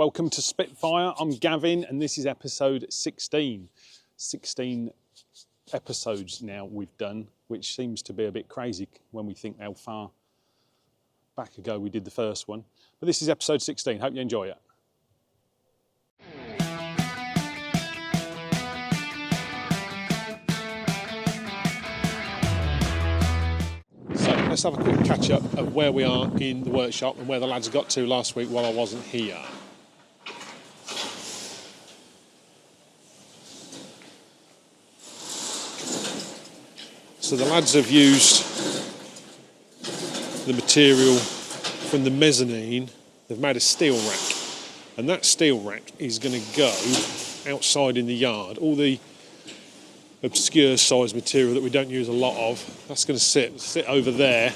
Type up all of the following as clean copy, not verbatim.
Welcome to Spitfire. I'm Gavin and this is episode 16. 16 episodes now we've done, which seems to be a bit crazy when we think how far back ago we did the first one. But this is episode 16. Hope you enjoy it. Let's have a quick catch up of where we are in the workshop and where the lads got to last week while I wasn't here. So the lads have used the material from the mezzanine. They've made a steel rack, and that steel rack is going to go outside in the yard. All the obscure size material that we don't use a lot of, that's going to sit over there.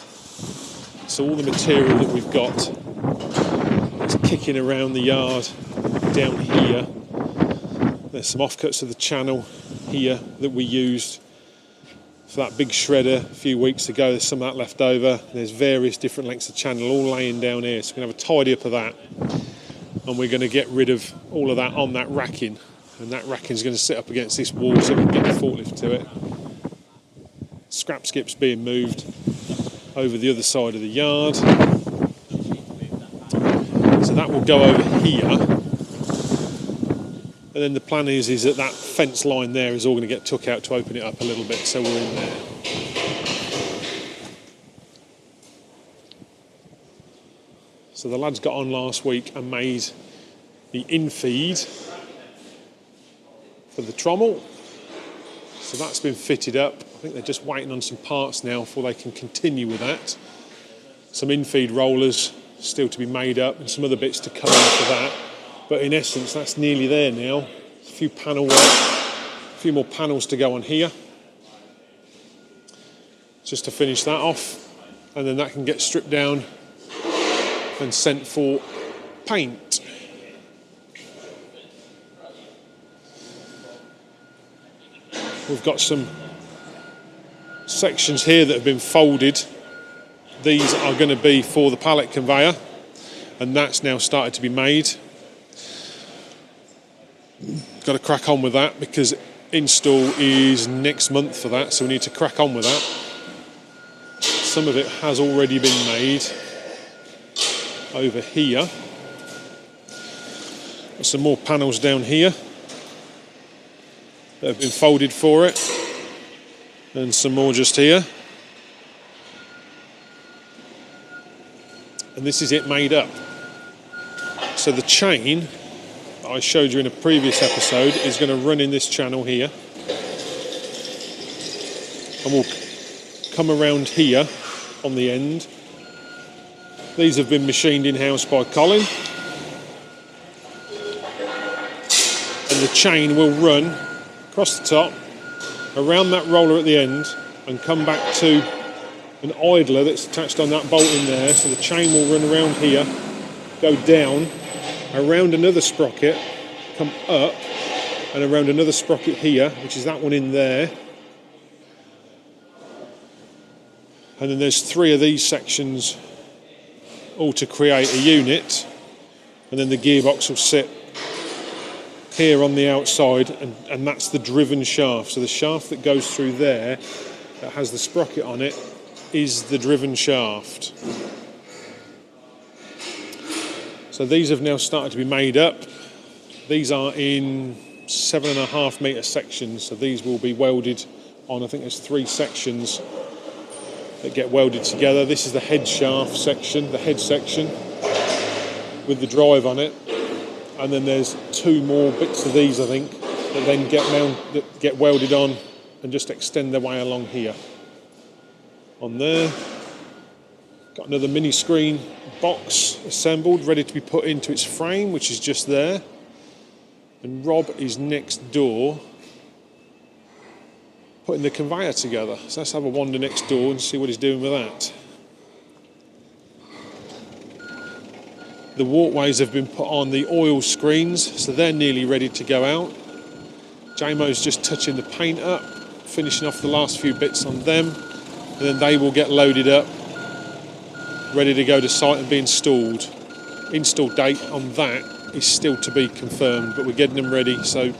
So all the material that we've got is kicking around the yard down here. There's some offcuts of the channel here that we used for that big shredder a few weeks ago. There's some of that left over. There's various different lengths of channel all laying down here, so we're going to have a tidy up of that, and we're going to get rid of all of that on that racking. And that racking is going to sit up against this wall so we can get the forklift to it. Scrap skip's being moved over the other side of the yard. So that will go over here. And then the plan is that that fence line there is all going to get took out to open it up a little bit, so we're in there. So the lads got on last week and made the infeed for the trommel, so that's been fitted up. I think they're just waiting on some parts now before they can continue with that. Some infeed rollers still to be made up and some other bits to come in for that, but in essence that's nearly there now. A few panel work, a few more panels to go on here just to finish that off, and then that can get stripped down and sent for paint. We've got some sections here that have been folded. These are going to be for the pallet conveyor, and that's now started to be made. Got to crack on with that because install is next month for that, so we need to crack on with that. Some of it has already been made over here. Got some more panels down here that have been folded for it, and some more just here, and this is it made up. So the chain that I showed you in a previous episode is going to run in this channel here, and we'll come around here on the end. These have been machined in-house by Colin, and the chain will run across the top, around that roller at the end, and come back to an idler that's attached on that bolt in there. So the chain will run around here, go down, around another sprocket, come up, and around another sprocket here, which is that one in there. And then there's 3 of these sections all to create a unit, and then the gearbox will sit here on the outside, and that's the driven shaft. So the shaft that goes through there that has the sprocket on it is the driven shaft. So these have now started to be made up. These are in 7.5 metre sections, so these will be welded on. I think there's 3 sections that get welded together. This is the head shaft section, the head section with the drive on it. And then there's 2 more bits of these, I think, that then get welded on and just extend their way along here. On there, got another mini screen box assembled, ready to be put into its frame, which is just there. And Rob is next door putting the conveyor together. So let's have a wander next door and see what he's doing with that. The walkways have been put on the oil screens, so they're nearly ready to go out. JMO's just touching the paint up, finishing off the last few bits on them, and then they will get loaded up, ready to go to site and be installed. Install date on that is still to be confirmed, but we're getting them ready, so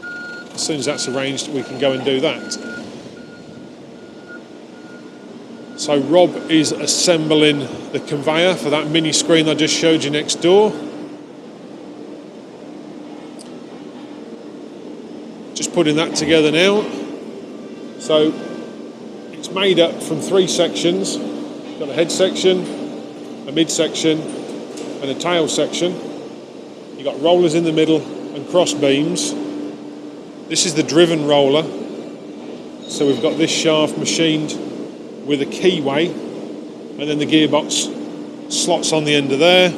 as soon as that's arranged we can go and do that. So Rob is assembling the conveyor for that mini screen I just showed you next door. Just putting that together now. So it's made up from 3 sections. You've got a head section, a mid section and a tail section. You've got rollers in the middle and cross beams. This is the driven roller. So we've got this shaft machined with a keyway, and then the gearbox slots on the end of there.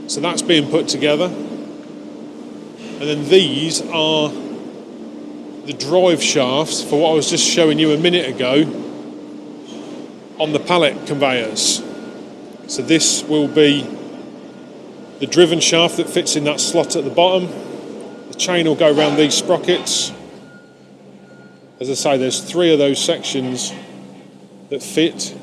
So that's being put together. And then these are the drive shafts for what I was just showing you a minute ago on the pallet conveyors. So this will be the driven shaft that fits in that slot at the bottom. The chain will go around these sprockets. As I say, there's 3 of those sections that fit,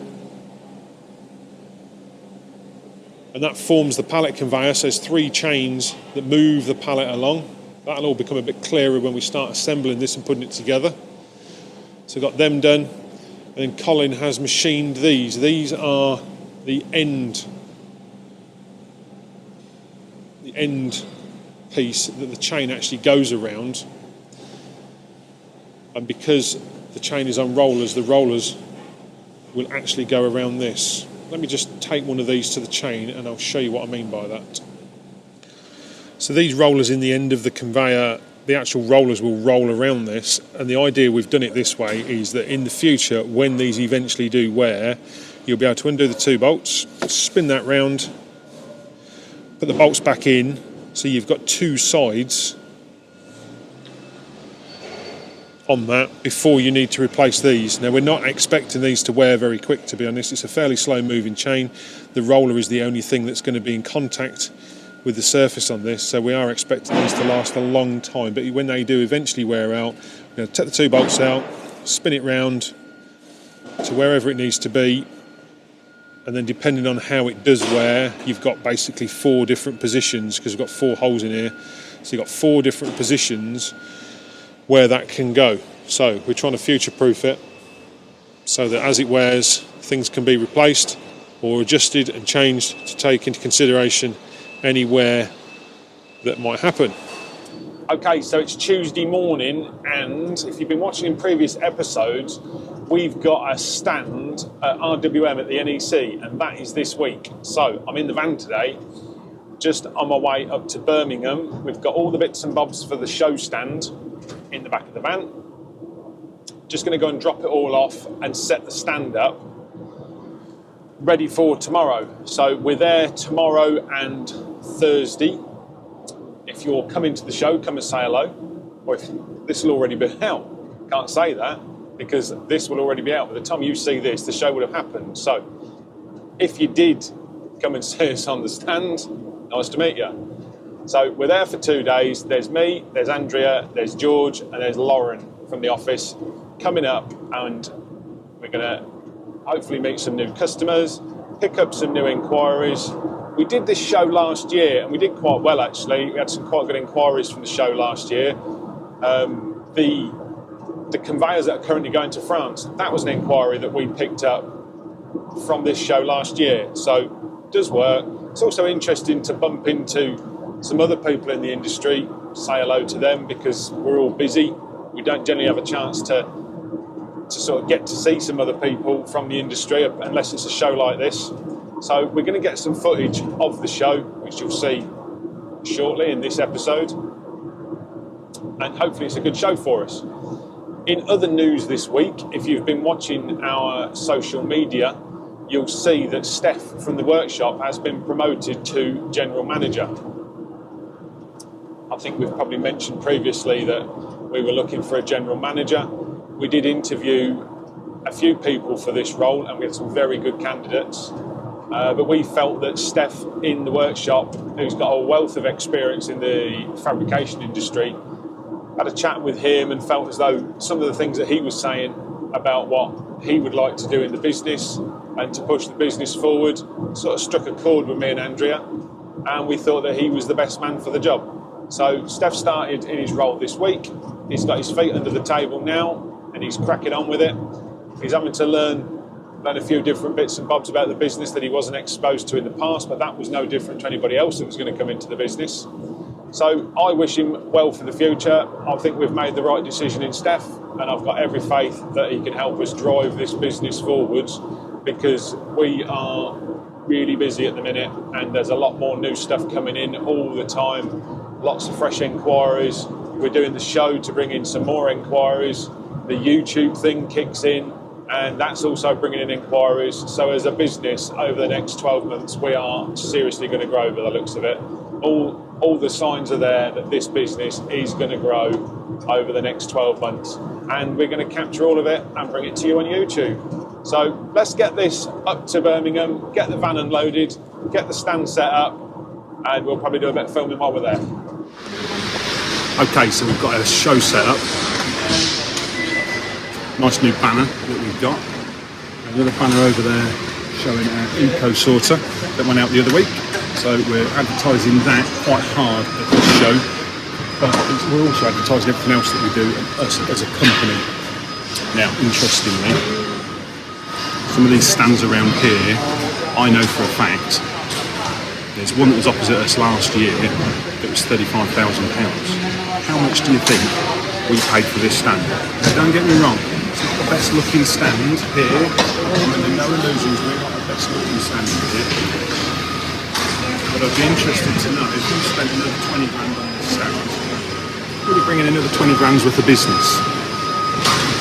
and that forms the pallet conveyor. So there's 3 chains that move the pallet along. That'll all become a bit clearer when we start assembling this and putting it together. So we've got them done, and then Colin has machined these. These are the end piece that the chain actually goes around. And because the chain is on rollers, the rollers will actually go around this. Let me just take one of these to the chain and I'll show you what I mean by that. So these rollers in the end of the conveyor, the actual rollers will roll around this, and the idea we've done it this way is that in the future, when these eventually do wear, you'll be able to undo the 2 bolts, spin that round, put the bolts back in, so you've got 2 sides on that before you need to replace these. Now we're not expecting these to wear very quick, to be honest. It's a fairly slow moving chain. The roller is the only thing that's going to be in contact with the surface on this, so we are expecting these to last a long time. But when they do eventually wear out, we're going to take the 2 bolts out, spin it round to wherever it needs to be, and then depending on how it does wear, you've got basically 4 different positions, because we've got 4 holes in here, so you've got 4 different positions where that can go. So we're trying to future-proof it so that as it wears, things can be replaced or adjusted and changed to take into consideration any wear that might happen. Okay, so it's Tuesday morning, and if you've been watching in previous episodes, we've got a stand at RWM at the NEC, and that is this week. So I'm in the van today, just on my way up to Birmingham. We've got all the bits and bobs for the show stand in the back of the van. Just going to go and drop it all off and set the stand up ready for tomorrow. So we're there tomorrow and Thursday. If you're coming to the show, come and say hello. Or if this will already be out. Can't say that because this will already be out. By the time you see this, the show would have happened. So if you did come and see us on the stand, nice to meet you. So we're there for 2 days. There's me, there's Andrea, there's George, and there's Lauren from the office coming up, and we're going to hopefully meet some new customers, pick up some new inquiries. We did this show last year, and we did quite well, actually. We had some quite good inquiries from the show last year. The conveyors that are currently going to France, that was an inquiry that we picked up from this show last year. So it does work. It's also interesting to bump into some other people in the industry, say hello to them, because we're all busy. We don't generally have a chance to sort of get to see some other people from the industry unless it's a show like this. So we're going to get some footage of the show, which you'll see shortly in this episode, and hopefully it's a good show for us. In other news this week, if you've been watching our social media, you'll see that Steph from the workshop has been promoted to General Manager. I think we've probably mentioned previously that we were looking for a General Manager. We did interview a few people for this role, and we had some very good candidates. But we felt that Steph in the workshop, who's got a wealth of experience in the fabrication industry, had a chat with him and felt as though some of the things that he was saying about what he would like to do in the business and to push the business forward sort of struck a chord with me and Andrea. and we thought that he was the best man for the job. So Steph started in his role this week. He's got his feet under the table now, and he's cracking on with it. He's having to learn a few different bits and bobs about the business that he wasn't exposed to in the past, but that was no different to anybody else that was going to come into the business. So I wish him well for the future. I think we've made the right decision in Steph, and I've got every faith that he can help us drive this business forwards, because we are really busy at the minute and there's a lot more new stuff coming in all the time, lots of fresh inquiries. We're doing the show to bring in some more inquiries. The YouTube thing kicks in, and that's also bringing in inquiries. So as a business, over the next 12 months, we are seriously going to grow by the looks of it. All the signs are there that this business is going to grow over the next 12 months, and we're going to capture all of it and bring it to you on YouTube. So let's get this up to Birmingham, get the van unloaded, get the stand set up, and we'll probably do a bit of filming while we're there. Okay, so we've got a show set up. Nice new banner that we've got. Another banner over there showing our eco sorter that went out the other week. So we're advertising that quite hard at this show. But we're also advertising everything else that we do as a company. Now, interestingly, some of these stands around here, I know for a fact, there's one that was opposite us last year that was £35,000. How much do you think we paid for this stand? Now, don't get me wrong, it's not the best looking stand here. I'm under no illusions, we're not the best looking stand here. But I'd be interested to know if we spent another 20 grand on this stand, will we bring in another 20 grand's worth of business?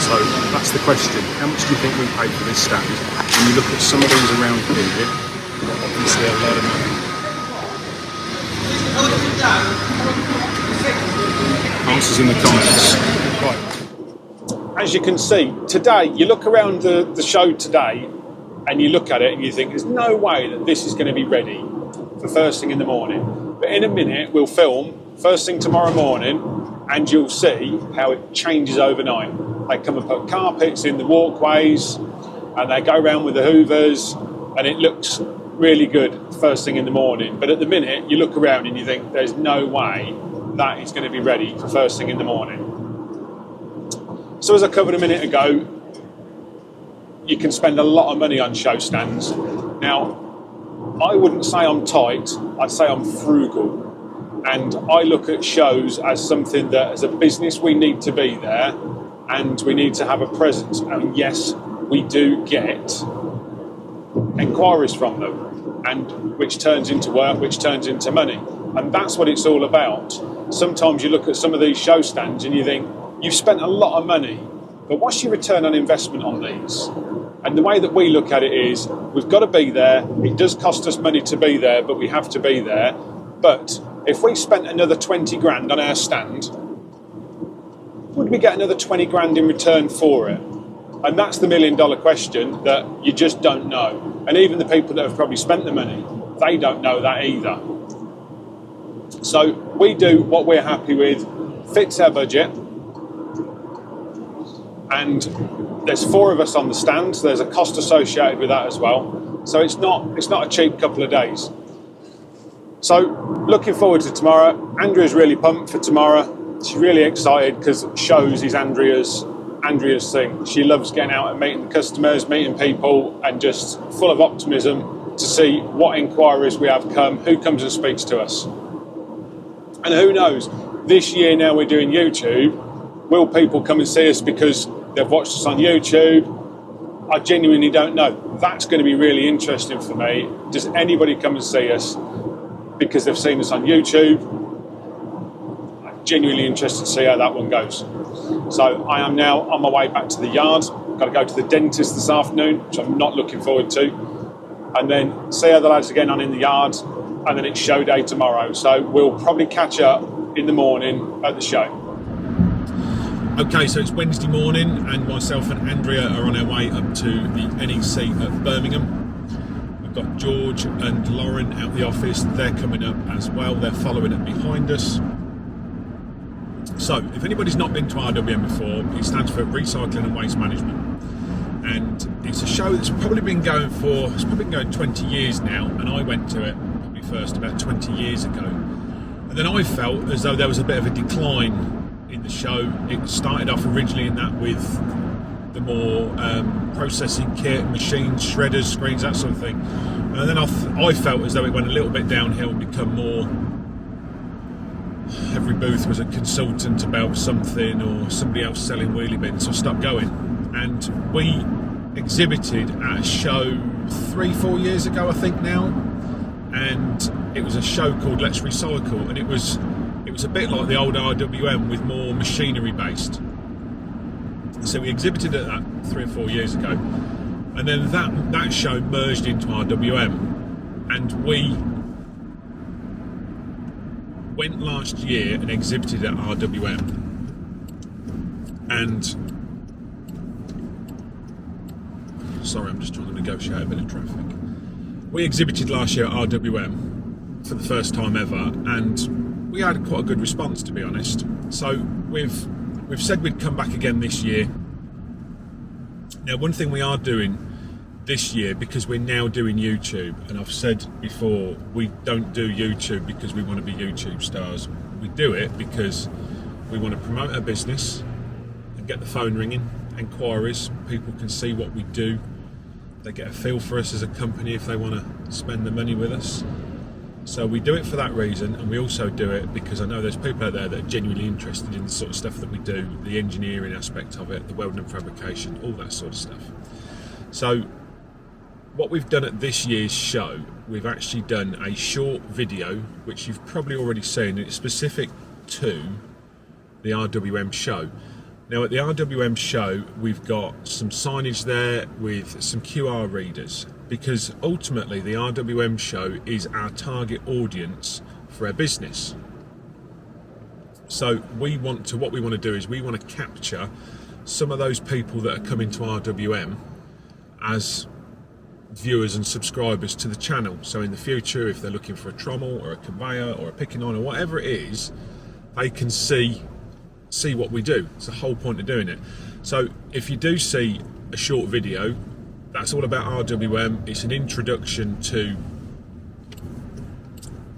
So that's the question. How much do you think we paid for this stand? When you look at some of these around here, obviously a lot of money. Answers in the comments. Right. As you can see, today, you look around the show today and you look at it and you think there's no way that this is going to be ready for first thing in the morning. But in a minute, we'll film first thing tomorrow morning and you'll see how it changes overnight. They come and put carpets in the walkways and they go around with the hoovers and it looks really good first thing in the morning. But at the minute, you look around and you think there's no way that is going to be ready for first thing in the morning. So as I covered a minute ago, you can spend a lot of money on show stands. Now, I wouldn't say I'm tight, I'd say I'm frugal. And I look at shows as something that as a business we need to be there and we need to have a presence. And yes, we do get inquiries from them, and which turns into work, which turns into money. And that's what it's all about. Sometimes you look at some of these show stands and you think, you've spent a lot of money, but what's your return on investment on these? And the way that we look at it is, we've got to be there. It does cost us money to be there, but we have to be there. But if we spent another 20 grand on our stand, would we get another 20 grand in return for it? And that's the $1 million question that you just don't know. And even the people that have probably spent the money, they don't know that either. So we do what we're happy with, fits our budget, and there's 4 of us on the stand, so there's a cost associated with that as well. So it's not a cheap couple of days. So looking forward to tomorrow. Andrea's really pumped for tomorrow. She's really excited because shows is Andrea's thing. She loves getting out and meeting the customers, meeting people, and just full of optimism to see what inquiries we have come, who comes and speaks to us. And who knows, this year now we're doing YouTube, will people come and see us because they've watched us on YouTube? I genuinely don't know. That's going to be really interesting for me. Does anybody come and see us because they've seen us on YouTube? I'm genuinely interested to see how that one goes. So I am now on my way back to the yard. I've got to go to the dentist this afternoon, which I'm not looking forward to. And then see how the lads are getting on in the yard. And then it's show day tomorrow. So we'll probably catch up in the morning at the show. Okay, so it's Wednesday morning and myself and Andrea are on our way up to the NEC at Birmingham. We've got George and Lauren out the office. They're coming up as well. They're following up behind us. So, if anybody's not been to RWM before, it stands for Recycling and Waste Management. And it's a show that's probably been going 20 years now, and I went to it 21st about 20 years ago. And then I felt as though there was a bit of a decline in the show. It started off originally in that with the more processing kit, machines, shredders, screens, that sort of thing. And then I felt as though it went a little bit downhill and become more, every booth was a consultant about something or somebody else selling wheelie bins, so I stopped going. And we exhibited at a show 3-4 years ago, I think now, and it was a show called Let's Recycle, and it was a bit like the old RWM with more machinery based. So we exhibited at that 3 or 4 years ago, and then that show merged into RWM, and we went last year and exhibited at RWM, and sorry, I'm just trying to negotiate a bit of traffic. We exhibited last year at RWM for the first time ever, and we had quite a good response, to be honest. So we've said we'd come back again this year. Now, one thing we are doing this year, because we're now doing YouTube, and I've said before, we don't do YouTube because we want to be YouTube stars. We do it because we want to promote our business and get the phone ringing, inquiries, people can see what we do. They get a feel for us as a company if they want to spend the money with us. So we do it for that reason, and we also do it because I know there's people out there that are genuinely interested in the sort of stuff that we do, the engineering aspect of it, the welding and fabrication, all that sort of stuff. So what we've done at this year's show, we've actually done a short video, which you've probably already seen, and it's specific to the RWM show. Now at the RWM show, we've got some signage there with some QR readers, because ultimately the RWM show is our target audience for our business. So what we want to do is we want to capture some of those people that are coming to RWM as viewers and subscribers to the channel. So in the future, if they're looking for a trommel or a conveyor or a picking on or whatever it is, they can see what we do. It's the whole point of doing it. So if you do see a short video, that's all about RWM. It's an introduction to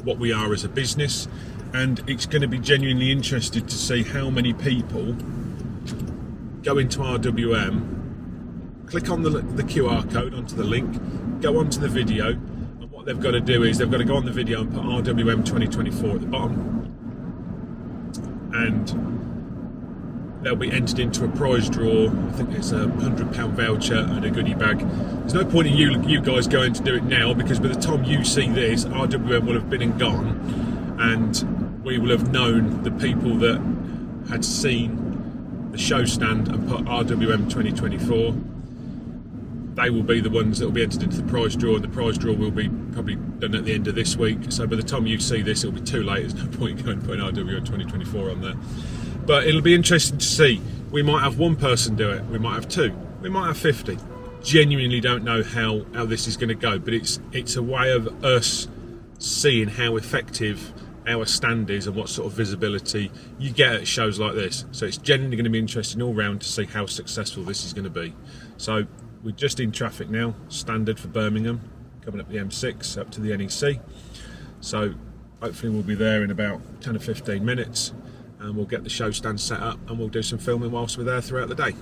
what we are as a business, and it's going to be genuinely interested to see how many people go into RWM, click on the QR code onto the link, go onto the video, and what they've got to do is they've got to go on the video and put RWM 2024 at the bottom, and they'll be entered into a prize draw. I think it's a £100 voucher and a goodie bag. There's no point in you guys going to do it now, because by the time you see this, RWM will have been and gone, and we will have known the people that had seen the show stand and put RWM 2024. They will be the ones that will be entered into the prize draw, and the prize draw will be probably done at the end of this week. So by the time you see this, it'll be too late. There's no point in going and putting RWM 2024 on there. But it'll be interesting to see. We might have one person do it, we might have two, we might have 50. Genuinely don't know how this is going to go, but it's a way of us seeing how effective our stand is and what sort of visibility you get at shows like this. So it's genuinely going to be interesting all round to see how successful this is going to be. So we're just in traffic now, standard for Birmingham, coming up the M6 up to the NEC. So hopefully we'll be there in about 10 or 15 minutes. And we'll get the show stand set up and we'll do some filming whilst we're there throughout the day.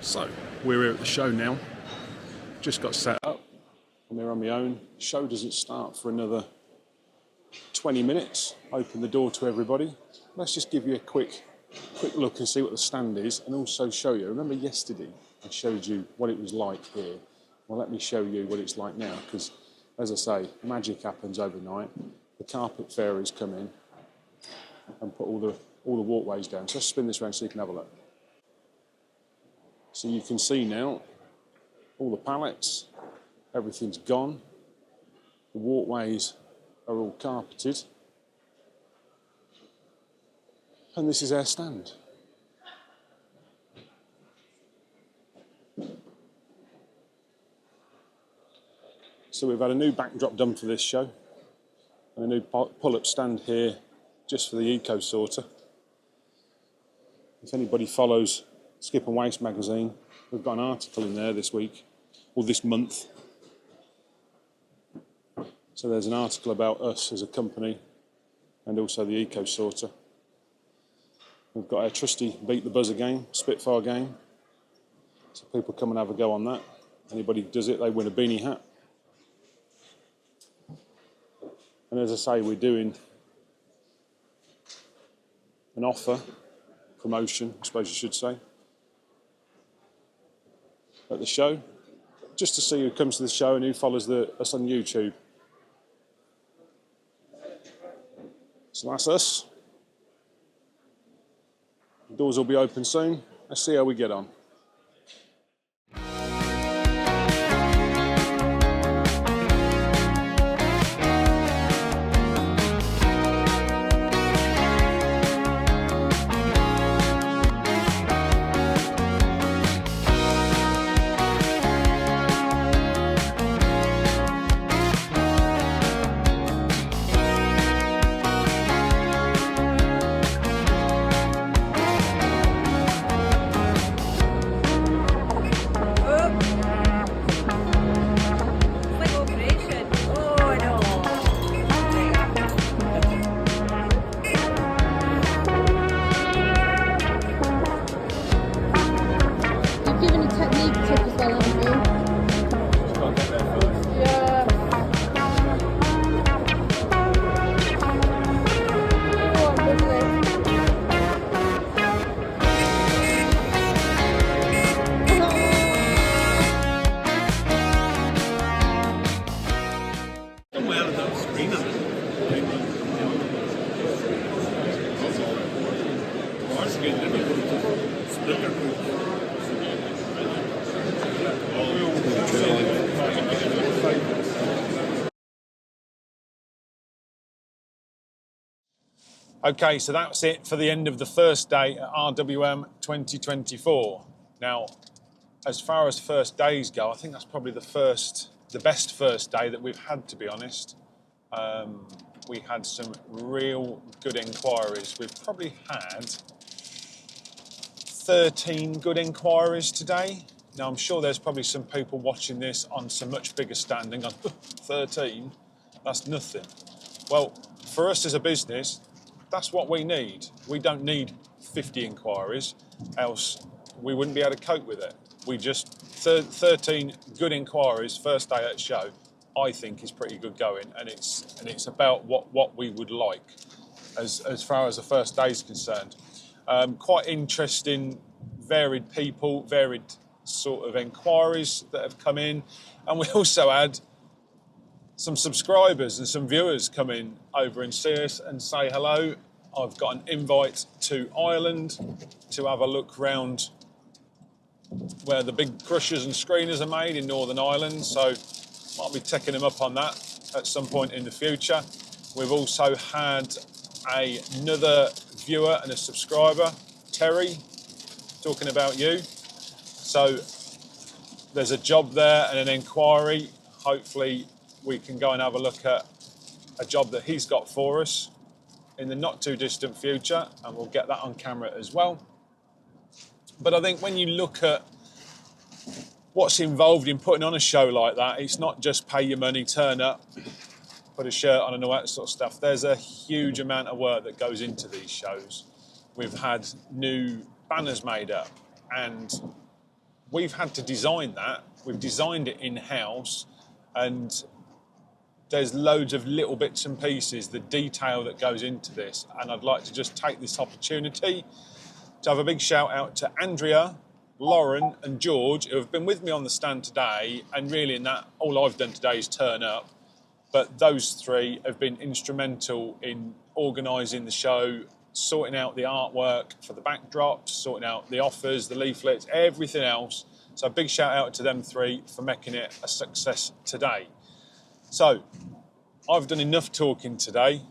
So we're here at the show now, just got set up, I'm here on my own. Show doesn't start for another 20 minutes. Open the door to everybody. Let's just give you a quick look and see what the stand is, and also show you. Remember yesterday I showed you what it was like here. Well, let me show you what it's like now, because as I say, magic happens overnight. The carpet fairies come in and put all the walkways down. So let's spin this around so you can have a look. So you can see now all the pallets, everything's gone. The walkways are all carpeted. And this is our stand. So we've had a new backdrop done for this show, and a new pull-up stand here just for the Eco Sorter. If anybody follows Skip and Waste magazine, we've got an article in there this week, or this month, So there's an article about us as a company and also the Eco Sorter. We've got our trusty Beat the Buzzer game, Spitfire game. So people come and have a go on that. Anybody who does it, they win a beanie hat. And as I say, we're doing an offer, promotion, I suppose you should say, at the show, just to see who comes to the show and who follows us on YouTube. So that's us. The doors will be open soon. Let's see how we get on. Okay, so that's it for the end of the first day at RWM 2024. Now, as far as first days go, I think that's probably the best first day that we've had, to be honest. We had some real good inquiries. We've probably had 13 good inquiries today. Now, I'm sure there's probably some people watching this on some much bigger standing on 13, that's nothing. Well, for us as a business, that's what we need. We don't need 50 inquiries, else we wouldn't be able to cope with it. We just, 13 good inquiries first day at show, I think is pretty good going, and it's about what we would like as far as the first day is concerned. Quite interesting, varied people, varied sort of inquiries that have come in, and we also had some subscribers and some viewers come in over and see us and say hello. I've got an invite to Ireland to have a look round where the big crushers and screeners are made in Northern Ireland, so might be taking them up on that at some point in the future. We've also had another viewer and a subscriber, Terry, talking about you. So there's a job there and an inquiry. Hopefully we can go and have a look at a job that he's got for us in the not too distant future, and we'll get that on camera as well. But I think when you look at what's involved in putting on a show like that, it's not just pay your money, turn up, put a shirt on and all that sort of stuff. There's a huge amount of work that goes into these shows. We've had new banners made up, and we've had to design that. We've designed it in-house, and there's loads of little bits and pieces, the detail that goes into this. And I'd like to just take this opportunity to have a big shout out to Andrea, Lauren and George, who have been with me on the stand today, and really in that all I've done today is turn up. But those three have been instrumental in organising the show, sorting out the artwork for the backdrops, sorting out the offers, the leaflets, everything else. So a big shout out to them three for making it a success today. So I've done enough talking today.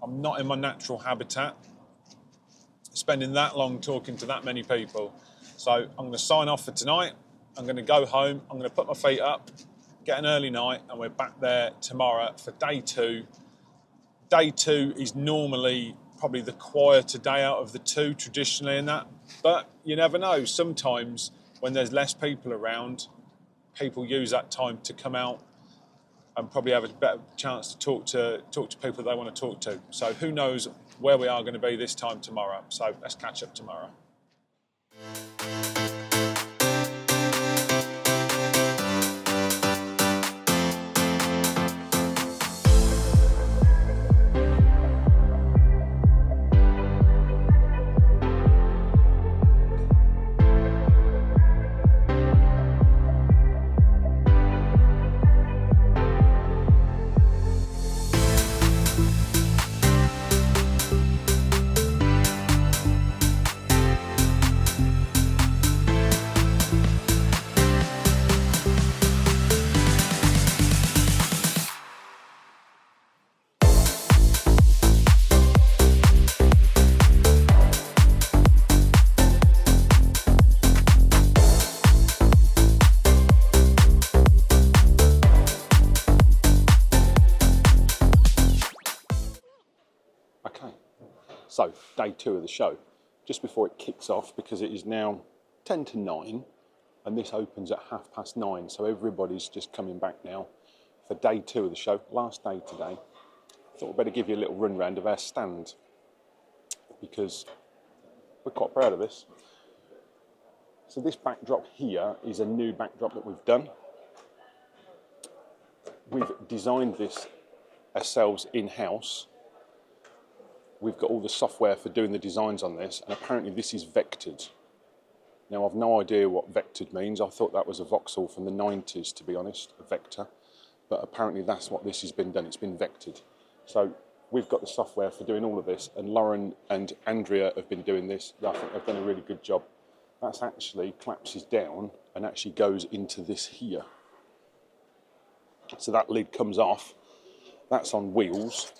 I'm not in my natural habitat, spending that long talking to that many people. So I'm going to sign off for tonight. I'm going to go home. I'm going to put my feet up, get an early night, and we're back there tomorrow for day two. Day two is normally probably the quieter day out of the two, traditionally in that. But you never know. Sometimes when there's less people around, people use that time to come out and probably have a better chance to talk to people they want to talk to. So who knows where we are going to be this time tomorrow. So let's catch up tomorrow. So, day 2 of the show, just before it kicks off, because it is now 10 to 9, and this opens at 9:30, so everybody's just coming back now for day 2 of the show, last day today. I thought I'd better give you a little run round of our stand, because we're quite proud of this. So this backdrop here is a new backdrop that we've done. We've designed this ourselves in-house. We've got all the software for doing the designs on this, and apparently this is vectored. Now, I've no idea what vectored means. I thought that was a Vauxhall from the 90s, to be honest, a Vector. But apparently that's what this has been done. It's been vectored. So we've got the software for doing all of this, and Lauren and Andrea have been doing this. I think they've done a really good job. That's actually collapses down and actually goes into this here. So that lid comes off. That's on wheels.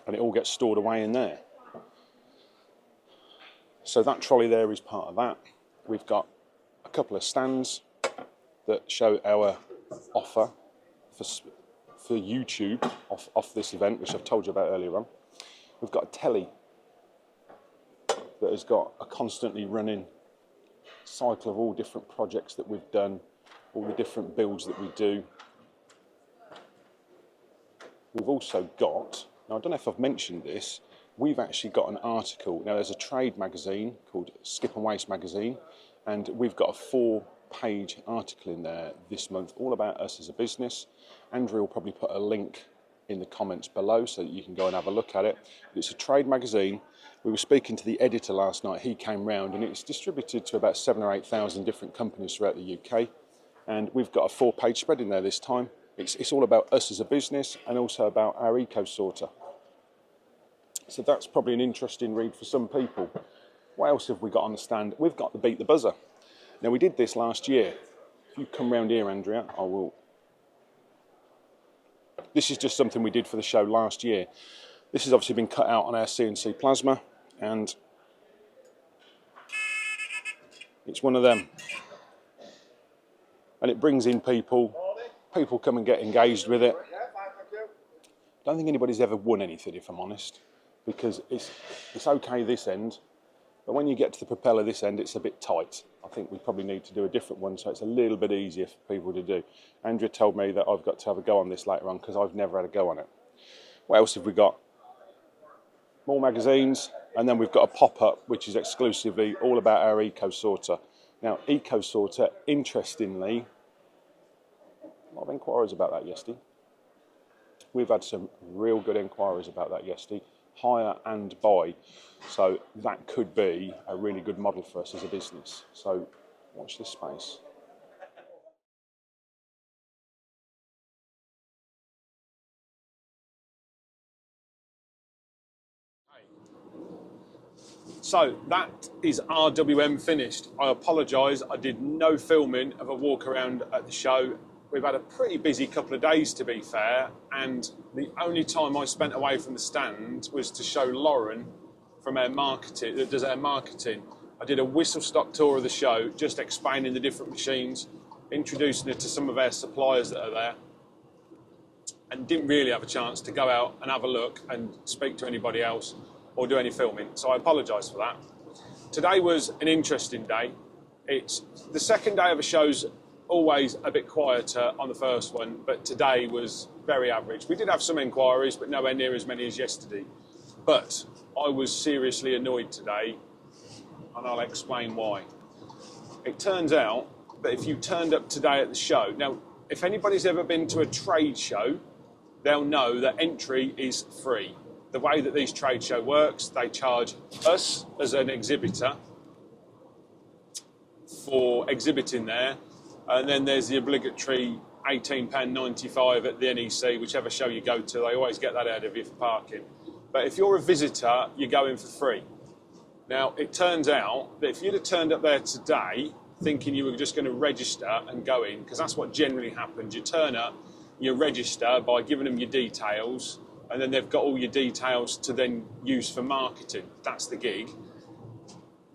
And it all gets stored away in there. So that trolley there is part of that. We've got a couple of stands that show our offer for YouTube off this event, which I've told you about earlier on. We've got a telly that has got a constantly running cycle of all different projects that we've done, all the different builds that we do. We've also got, now I don't know if I've mentioned this, we've actually got an article. Now there's a trade magazine called Skip and Waste magazine, and we've got a 4-page article in there this month all about us as a business. Andrew will probably put a link in the comments below so that you can go and have a look at it. It's a trade magazine. We were speaking to the editor last night. He came round, and it's distributed to about 7,000 or 8,000 different companies throughout the UK. And we've got a 4-page spread in there this time. It's all about us as a business and also about our eco sorter. So that's probably an interesting read for some people. What else have we got on the stand? We've got the Beat the Buzzer. Now we did this last year. If you come round here, Andrea, I will. This is just something we did for the show last year. This has obviously been cut out on our CNC plasma, and it's one of them. And it brings in people. People come and get engaged with it. I don't think anybody's ever won anything, if I'm honest, because it's okay this end, but when you get to the propeller this end, it's a bit tight. I think we probably need to do a different one so it's a little bit easier for people to do. Andrea told me that I've got to have a go on this later on because I've never had a go on it. What else have we got? More magazines, and then we've got a pop-up which is exclusively all about our eco sorter. Now, eco sorter, interestingly, a lot of inquiries about that yesterday. We've had some real good inquiries about that yesterday, hire and buy. So that could be a really good model for us as a business. So watch this space. So that is RWM finished. I apologise, I did no filming of a walk around at the show. We've had a pretty busy couple of days, to be fair, and the only time I spent away from the stand was to show Lauren from our marketing, that does our marketing. I did a whistle-stop tour of the show, just explaining the different machines, introducing her to some of our suppliers that are there, and didn't really have a chance to go out and have a look and speak to anybody else or do any filming, so I apologise for that. Today was an interesting day. It's the second day of a show's always a bit quieter on the first one, but today was very average. We did have some inquiries, but nowhere near as many as yesterday. But I was seriously annoyed today, and I'll explain why. It turns out that if you turned up today at the show, now, if anybody's ever been to a trade show, they'll know that entry is free. The way that these trade show works, they charge us as an exhibitor for exhibiting there, and then there's the obligatory £18.95 at the NEC, whichever show you go to. They always get that out of you for parking. But if you're a visitor, you go in for free. Now, it turns out that if you'd have turned up there today thinking you were just going to register and go in, because that's what generally happens, you turn up, you register by giving them your details, and then they've got all your details to then use for marketing. That's the gig.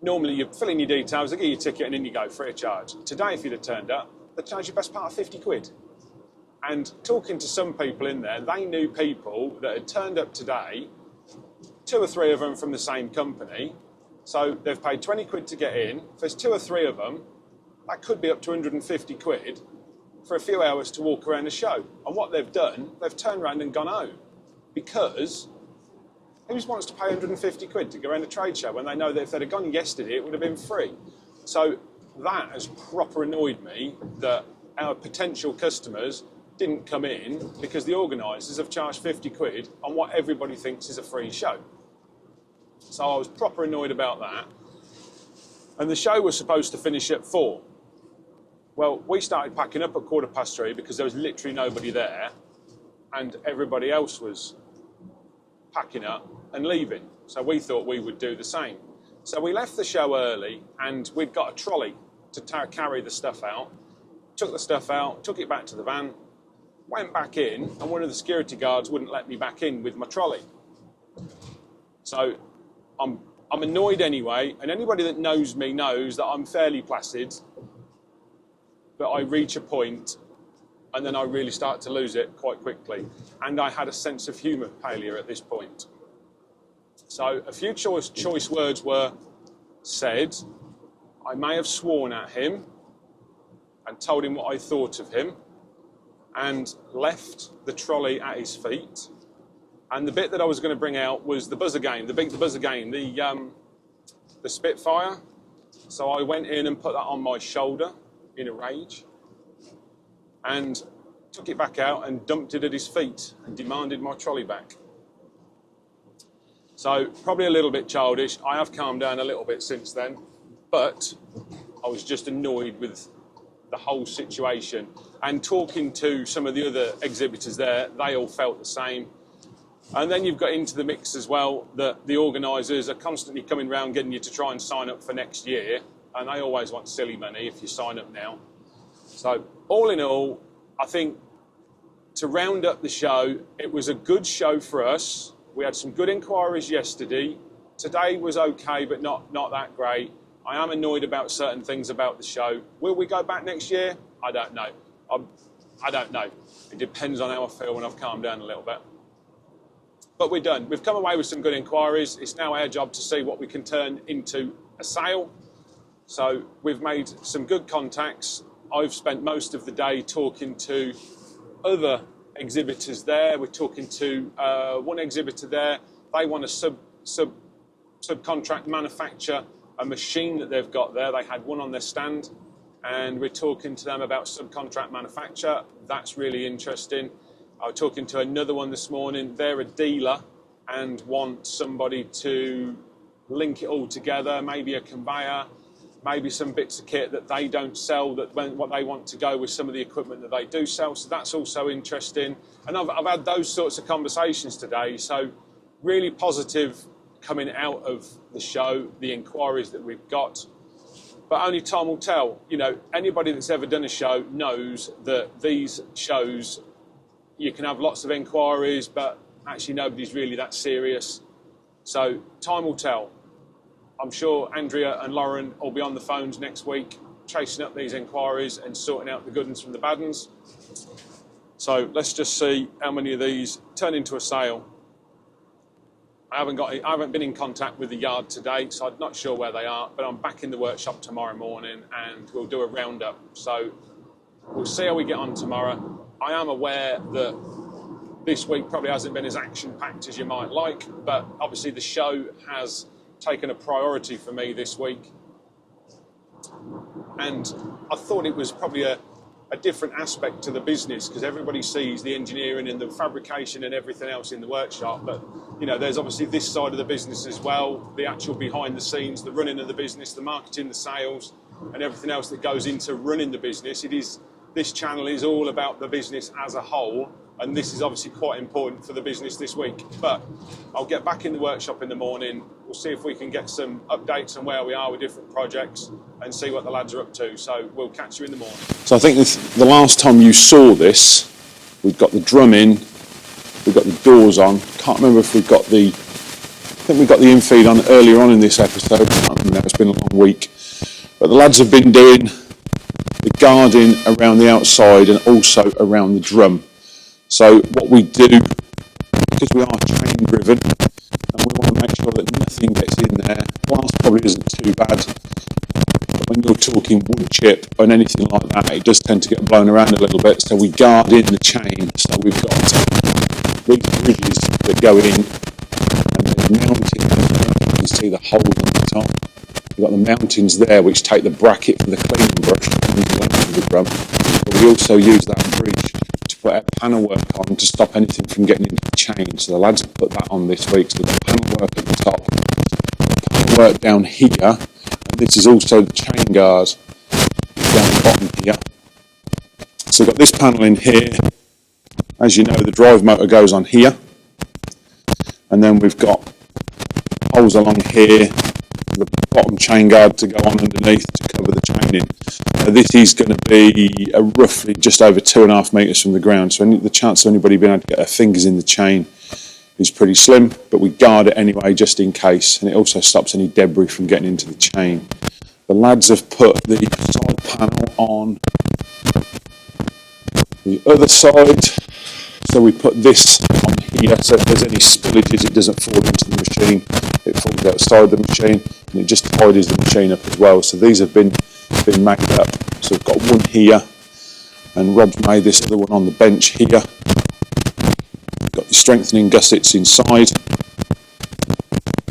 Normally, you fill in your details, they get your ticket, and then you go free of charge. Today, if you'd have turned up, they charge you best part of 50 quid. And talking to some people in there, they knew people that had turned up today, 2 or 3 of them from the same company. So they've paid 20 quid to get in. If there's 2 or 3 of them, that could be up to 150 quid for a few hours to walk around the show. And what they've done, they've turned around and gone home. Because who wants to pay 150 quid to go around a trade show when they know that if they'd have gone yesterday, it would have been free? So that has proper annoyed me that our potential customers didn't come in because the organisers have charged 50 quid on what everybody thinks is a free show. So I was proper annoyed about that. And the show was supposed to finish at 4. Well, we started packing up at 3:15 because there was literally nobody there, and everybody else was packing up and leaving. So we thought we would do the same. So we left the show early, and we'd got a trolley to carry the stuff out. Took the stuff out, took it back to the van, went back in, and one of the security guards wouldn't let me back in with my trolley. So I'm annoyed anyway, and anybody that knows me knows that I'm fairly placid, but I reach a point and then I really start to lose it quite quickly. And I had a sense of humour failure at this point. So a few choice words were said. I may have sworn at him and told him what I thought of him, and left the trolley at his feet. And the bit that I was going to bring out was the buzzer game, the buzzer game, the Spitfire. So I went in and put that on my shoulder in a rage, and took it back out and dumped it at his feet and demanded my trolley back. So probably a little bit childish. I have calmed down a little bit since then, but I was just annoyed with the whole situation. And talking to some of the other exhibitors there, they all felt the same. And then you've got into the mix as well that the organisers are constantly coming round getting you to try and sign up for next year, and they always want silly money if you sign up now. So all in all, I think to round up the show, it was a good show for us. We had some good inquiries yesterday. Today was okay, but not that great. I am annoyed about certain things about the show. Will we go back next year? I don't know. I don't know. It depends on how I feel when I've calmed down a little bit. But we're done. We've come away with some good inquiries. It's now our job to see what we can turn into a sale. So we've made some good contacts. I've spent most of the day talking to other exhibitors there. We're talking to one exhibitor there. They want to subcontract manufacture a machine that they've got there. They had one on their stand, and we're talking to them about subcontract manufacture. That's really interesting. I was talking to another one this morning. They're a dealer and want somebody to link it all together, maybe a conveyor, maybe some bits of kit that they don't sell, what they want to go with some of the equipment that they do sell. So that's also interesting. And I've had those sorts of conversations today. So really positive coming out of the show, the inquiries that we've got. But only time will tell. You know, anybody that's ever done a show knows that these shows, you can have lots of inquiries, but actually nobody's really that serious. So time will tell. I'm sure Andrea and Lauren will be on the phones next week, chasing up these inquiries and sorting out the good ones from the bad ones. So let's just see how many of these turn into a sale. I haven't been in contact with the yard today, so I'm not sure where they are, but I'm back in the workshop tomorrow morning and we'll do a roundup. So We'll see how we get on tomorrow. I am aware that this week probably hasn't been as action-packed as you might like, but obviously the show has taken a priority for me this week. And I thought it was probably a different aspect to the business, because everybody sees the engineering and the fabrication and everything else in the workshop, but you know, there's obviously this side of the business as well, the actual behind the scenes, the running of the business, the marketing, the sales, and everything else that goes into running the business. This channel is all about the business as a whole, and this is obviously quite important for the business this week. But I'll get back in the workshop in the morning. We'll see if we can get some updates on where we are with different projects and see what the lads are up to. So we'll catch you in the morning. So I think the last time you saw this, we've got the drum in, we've got the doors on. Can't remember if I think we got the infeed on earlier on in this episode. Can't remember, it's been a long week. But the lads have been doing the guarding around the outside and also around the drum. So what we do, because we are chain driven, and we want to make sure that nothing gets in there, glass probably isn't too bad, but when you're talking wood chip and anything like that, it does tend to get blown around a little bit, so we guard in the chain. So we've got these bridges that go in, and they're mounted, you can see the hole on the top. We've got the mountings there which take the bracket from the cleaning brush into the drum, but we also use that bridge to put our panel work on to stop anything from getting into the chain. So the lads have put that on this week. So we've got panel work at the top, panel work down here, and this is also the chain guard down the bottom here. So we've got this panel in here. As you know, the drive motor goes on here, and then we've got holes along here, the bottom chain guard to go on underneath to cover the chain in. This is going to be roughly just over 2.5 metres from the ground, so the chance of anybody being able to get their fingers in the chain is pretty slim, but we guard it anyway just in case, and it also stops any debris from getting into the chain. The lads have put the side panel on the other side, so we put this on here, so if there's any spillages it doesn't fall into the machine, it falls outside the machine, and it just tidies the machine up as well. So these have been made up. So we've got one here, and Rob's made this other one on the bench here. We've got the strengthening gussets inside,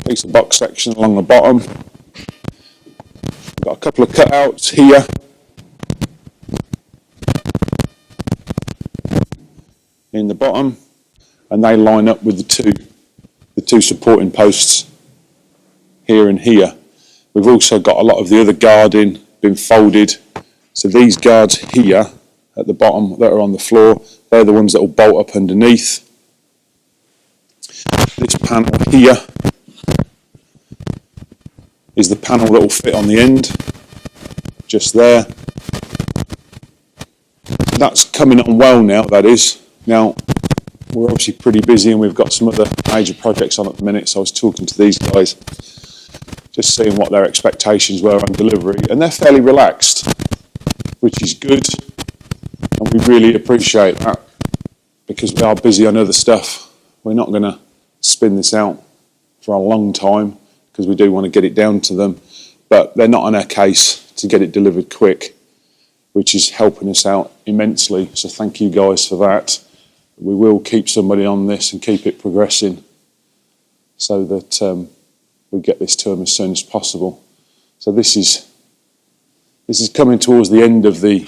piece of box section along the bottom. We've got a couple of cutouts here. In the bottom, and they line up with the two supporting posts here and here. We've also got a lot of the other guarding been folded, so these guards here at the bottom that are on the floor, they're the ones that will bolt up underneath. This panel here is the panel that will fit on the end, just there. That's coming on well now, that is. Now, we're obviously pretty busy and we've got some other major projects on at the minute, so I was talking to these guys, just seeing what their expectations were on delivery, and they're fairly relaxed, which is good, and we really appreciate that, because we are busy on other stuff. We're not going to spin this out for a long time, because we do want to get it down to them, but they're not on our case to get it delivered quick, which is helping us out immensely, so thank you guys for that. We will keep somebody on this and keep it progressing so that we get this to them as soon as possible. So this is coming towards the end of the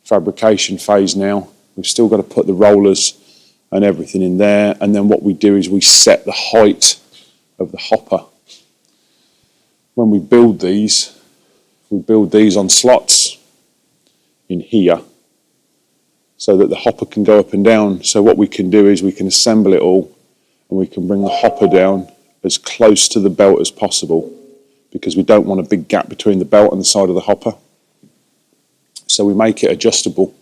fabrication phase now. We've still got to put the rollers and everything in there, and then what we do is we set the height of the hopper. When we build these on slots in here, so that the hopper can go up and down. So what we can do is we can assemble it all, and we can bring the hopper down as close to the belt as possible, because we don't want a big gap between the belt and the side of the hopper. So we make it adjustable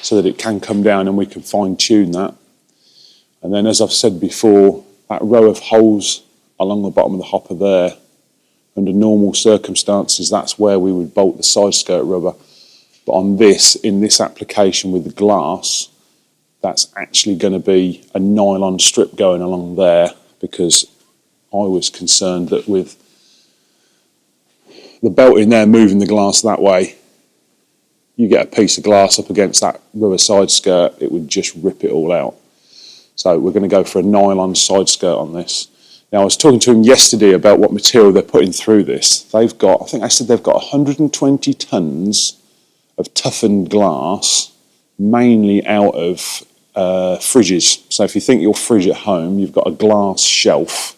so that it can come down, and we can fine tune that. And then, as I've said before, that row of holes along the bottom of the hopper there, under normal circumstances, that's where we would bolt the side skirt rubber. But on this, in this application with the glass, that's actually going to be a nylon strip going along there, because I was concerned that with the belt in there moving the glass that way, you get a piece of glass up against that rubber side skirt, it would just rip it all out. So we're going to go for a nylon side skirt on this. Now, I was talking to him yesterday about what material they're putting through this. They've got, I think I said they've got 120 tonnes of toughened glass, mainly out of fridges. So if you think your fridge at home, you've got a glass shelf.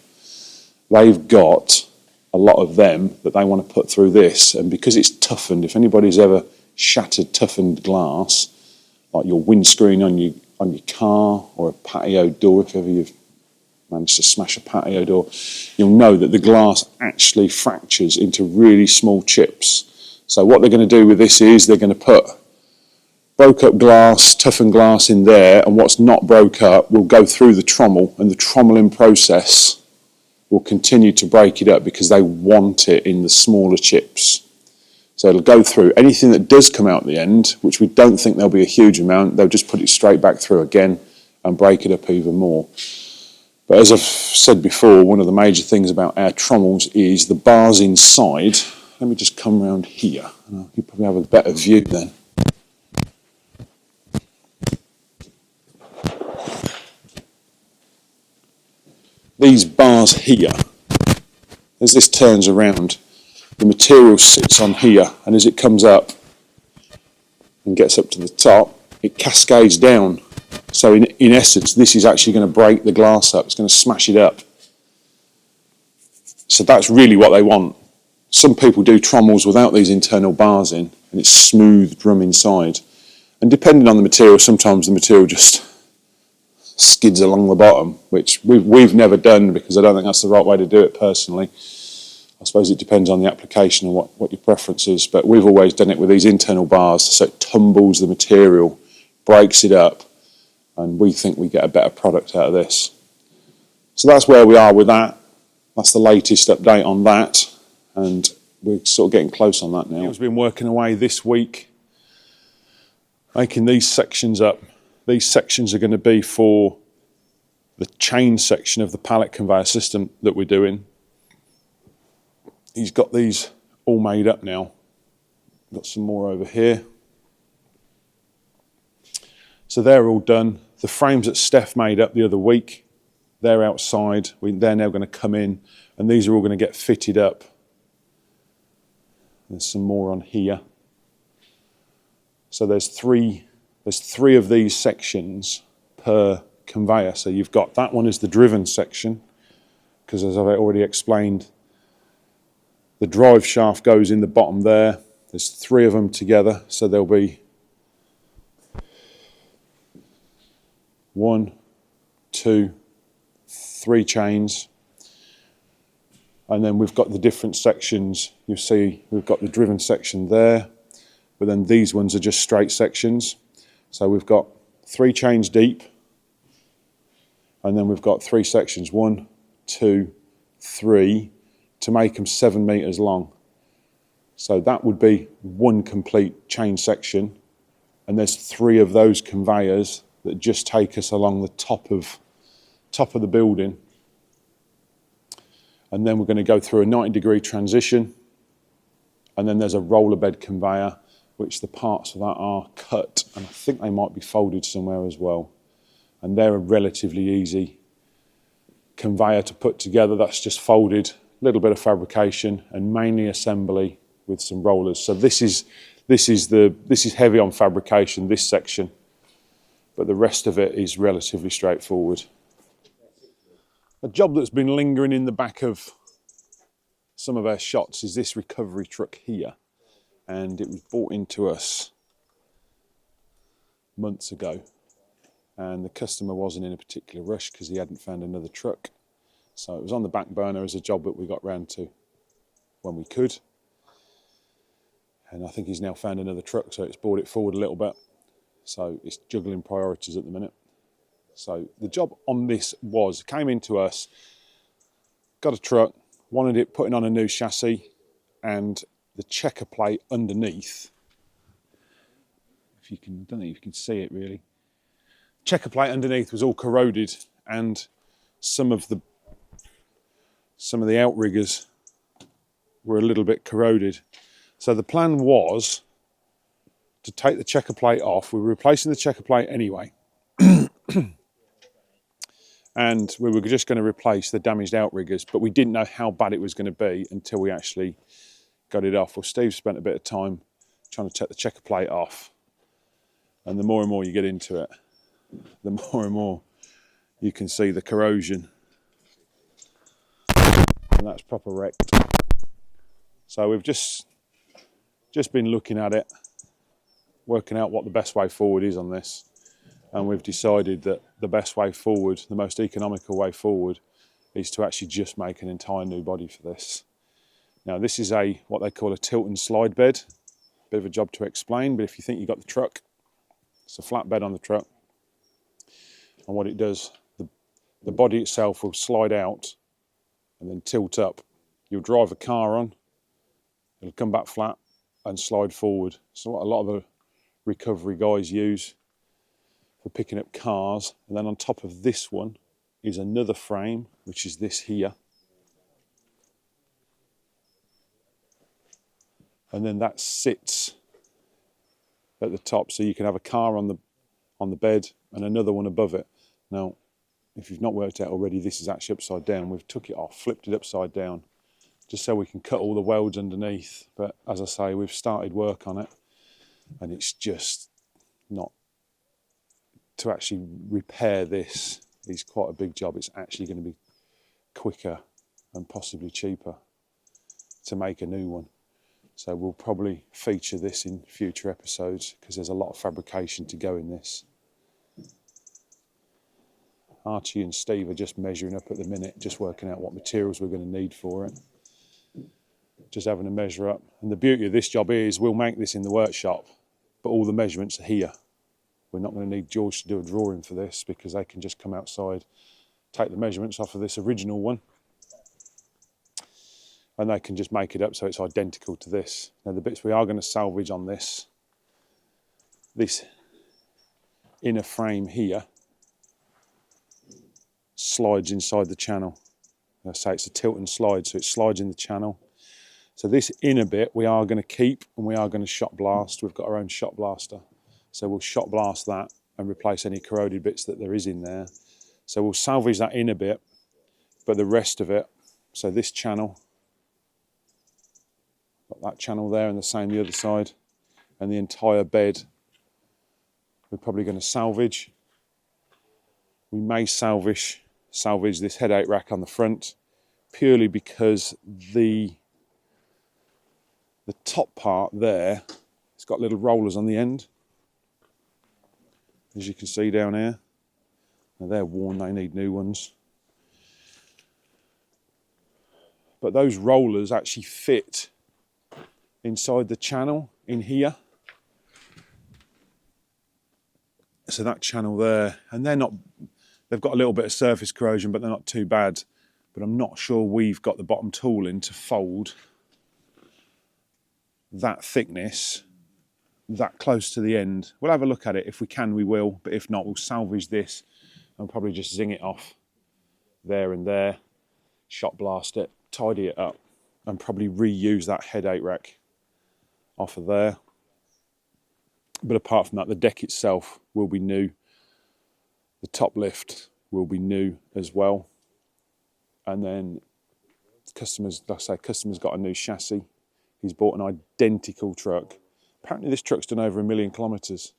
They've got a lot of them that they want to put through this. And because it's toughened, if anybody's ever shattered toughened glass, like your windscreen on your car or a patio door, if ever you've managed to smash a patio door, you'll know that the glass actually fractures into really small chips. So what they're going to do with this is they're going to put broke up glass, toughened glass in there, and what's not broke up will go through the trommel, and the trommeling process will continue to break it up because they want it in the smaller chips. So it'll go through. Anything that does come out at the end, which we don't think there'll be a huge amount, they'll just put it straight back through again and break it up even more. But as I've said before, one of the major things about our trommels is the bars inside. Let me just come around here. You probably have a better view then. These bars here, as this turns around, the material sits on here, and as it comes up and gets up to the top, it cascades down. So in essence, this is actually going to break the glass up. It's going to smash it up. So that's really what they want. Some people do trommels without these internal bars in, and it's smooth drum inside. And depending on the material, sometimes the material just skids along the bottom, which we've never done because I don't think that's the right way to do it personally. I suppose it depends on the application and what your preference is, but we've always done it with these internal bars, so it tumbles the material, breaks it up, and we think we get a better product out of this. So that's where we are with that. That's the latest update on that, and we're sort of getting close on that now. I've been working away this week, making these sections up. These sections are going to be for the chain section of the pallet conveyor system that we're doing. He's got these all made up now. Got some more over here. So they're all done. The frames that Steph made up the other week, they're outside. They're now going to come in, and these are all going to get fitted up. There's some more on here. So there's three of these sections per conveyor. So you've got that one is the driven section, because as I've already explained, the drive shaft goes in the bottom there. There's three of them together, so there'll be 1, 2, 3 chains. And then we've got the different sections. You see we've got the driven section there, but then these ones are just straight sections. So we've got 3 chains deep, and then we've got 3 sections, 1, 2, 3, to make them 7 metres long. So that would be one complete chain section, and there's 3 of those conveyors that just take us along the top of the building. And then we're going to go through a 90-degree transition, and then there's a roller bed conveyor, which the parts of that are cut, and I think they might be folded somewhere as well. And they're a relatively easy conveyor to put together. That's just folded, a little bit of fabrication, and mainly assembly with some rollers. So this is heavy on fabrication, this section, but the rest of it is relatively straightforward. A job that's been lingering in the back of some of our shots is this recovery truck here, and it was brought into us months ago, and the customer wasn't in a particular rush because he hadn't found another truck, so it was on the back burner as a job that we got round to when we could, and I think he's now found another truck, so it's brought it forward a little bit, so it's juggling priorities at the minute. So the job on this came into us, got a truck, wanted it putting on a new chassis, and the checker plate underneath, I don't know if you can see it really, checker plate underneath was all corroded, and some of the outriggers were a little bit corroded. So the plan was to take the checker plate off. We were replacing the checker plate anyway. And we were just going to replace the damaged outriggers, but we didn't know how bad it was going to be until we actually got it off. Well, Steve spent a bit of time trying to take the checker plate off, and the more and more you get into it, the more and more you can see the corrosion, and that's proper wrecked. So we've just been looking at it, working out what the best way forward is on this. And we've decided that the best way forward, the most economical way forward, is to actually just make an entire new body for this. Now this is what they call a tilt and slide bed. Bit of a job to explain, but if you think you've got the truck, it's a flat bed on the truck. And what it does, the body itself will slide out and then tilt up. You'll drive a car on, it'll come back flat and slide forward. So what a lot of the recovery guys use for picking up cars. And then on top of this one is another frame, which is this here. And then that sits at the top, so you can have a car on the bed and another one above it. Now, if you've not worked out already, this is actually upside down. We've took it off, flipped it upside down, just so we can cut all the welds underneath. But as I say, we've started work on it, and it's just not, to actually repair this is quite a big job. It's actually going to be quicker and possibly cheaper to make a new one. So we'll probably feature this in future episodes because there's a lot of fabrication to go in this. Archie and Steve are just measuring up at the minute, just working out what materials we're going to need for it. Just having a measure up. And the beauty of this job is we'll make this in the workshop, but all the measurements are here. We're not going to need George to do a drawing for this because they can just come outside, take the measurements off of this original one, and they can just make it up so it's identical to this. Now the bits we are going to salvage on this inner frame here slides inside the channel. I say it's a tilt and slide, so it slides in the channel. So this inner bit we are going to keep, and we are going to shot blast. We've got our own shot blaster. So we'll shot blast that and replace any corroded bits that there is in there. So we'll salvage that inner bit, but the rest of it, so this channel, got that channel there and the same the other side, and the entire bed we're probably going to salvage. We may salvage this headache rack on the front, purely because the top part there, it's got little rollers on the end, as you can see down here. Now they're worn, they need new ones. But those rollers actually fit inside the channel in here. So that channel there, and they've got a little bit of surface corrosion, but they're not too bad. But I'm not sure we've got the bottom tooling to fold that thickness that close to the end. We'll have a look at it. If we can, we will, but if not, we'll salvage this and probably just zing it off there and there, shot blast it, tidy it up, and probably reuse that headache rack off of there. But apart from that, the deck itself will be new. The top lift will be new as well. And then customers, like I say, customers got a new chassis. He's bought an identical truck. Apparently this truck's done over 1 million kilometres,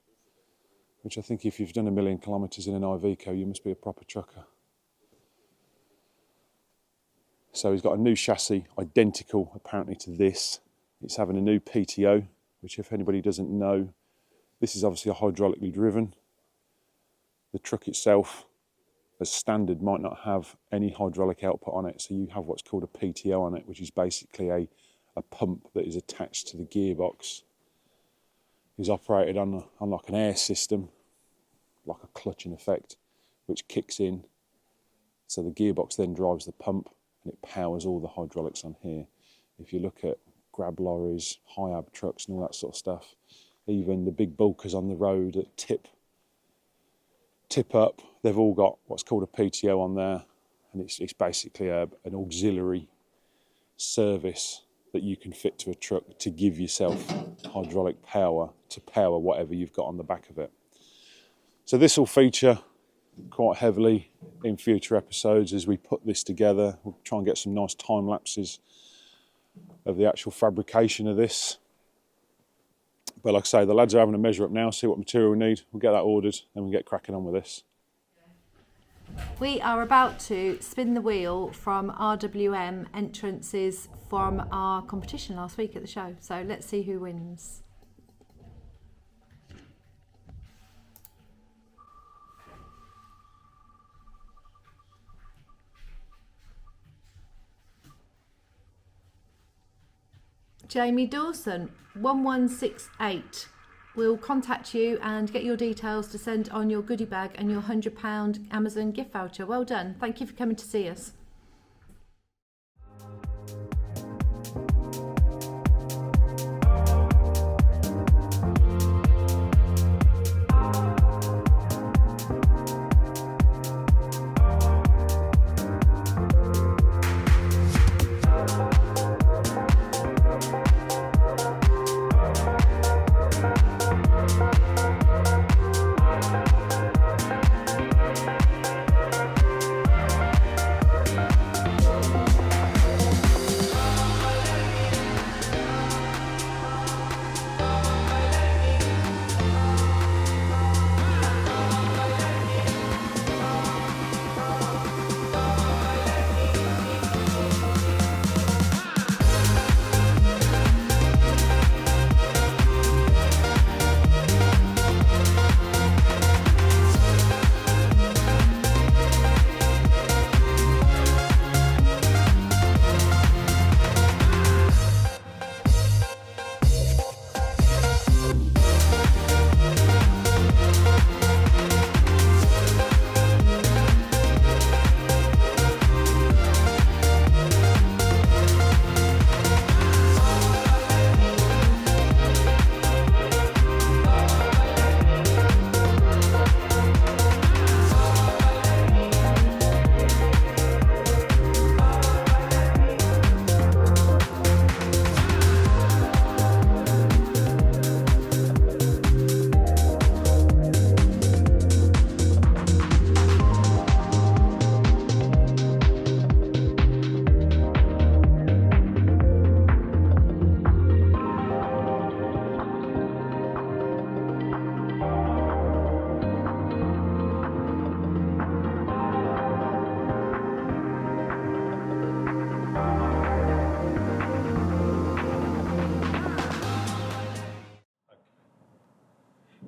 which I think if you've done 1 million kilometres in an Iveco, you must be a proper trucker. So he's got a new chassis, identical apparently to this. It's having a new PTO, which if anybody doesn't know, this is obviously a hydraulically driven. The truck itself, as standard, might not have any hydraulic output on it, so you have what's called a PTO on it, which is basically a pump that is attached to the gearbox. Is operated on like an air system, like a clutch in effect, which kicks in. So the gearbox then drives the pump and it powers all the hydraulics on here. If you look at grab lorries, high-ab trucks and all that sort of stuff, even the big bulkers on the road that tip up, they've all got what's called a PTO on there, and it's basically an auxiliary service that you can fit to a truck to give yourself hydraulic power to power whatever you've got on the back of it. So this will feature quite heavily in future episodes as we put this together. We'll try and get some nice time lapses of the actual fabrication of this. But like I say, the lads are having a measure up now, see what material we need. We'll get that ordered and we'll get cracking on with this. We are about to spin the wheel from RWM entrances from our competition last week at the show. So let's see who wins. Jamie Dawson, 1168, will contact you and get your details to send on your goodie bag and your £100 Amazon gift voucher. Well done. Thank you for coming to see us.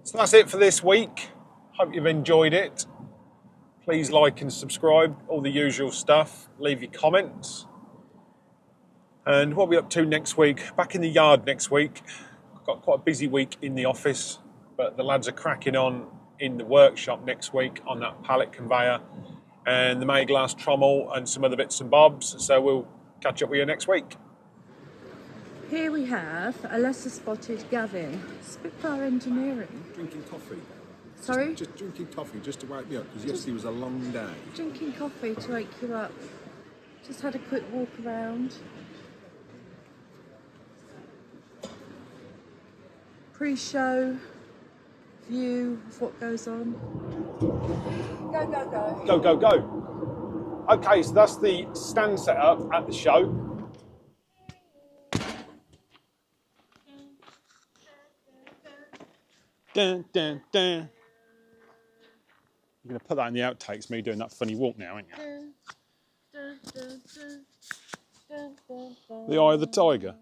So that's it for this week. Hope you've enjoyed it. Please like and subscribe, all the usual stuff. Leave your comments. And what are we up to next week? Back in the yard next week. I've got quite a busy week in the office, but the lads are cracking on in the workshop next week on that pallet conveyor and the May Glass trommel and some other bits and bobs. So we'll catch up with you next week. Here we have a lesser spotted Gavin, Spitfire Engineering. Drinking coffee. Sorry? Just drinking coffee just to wake me up because yesterday was a long day. Drinking coffee to wake you up. Just had a quick walk around. Pre-show view of what goes on. Go, go, go. Go, go, go. Okay, so that's the stand setup at the show. Dun, dun, dun. You're going to put that in the outtakes, me doing that funny walk now, aren't you? The eye of the tiger.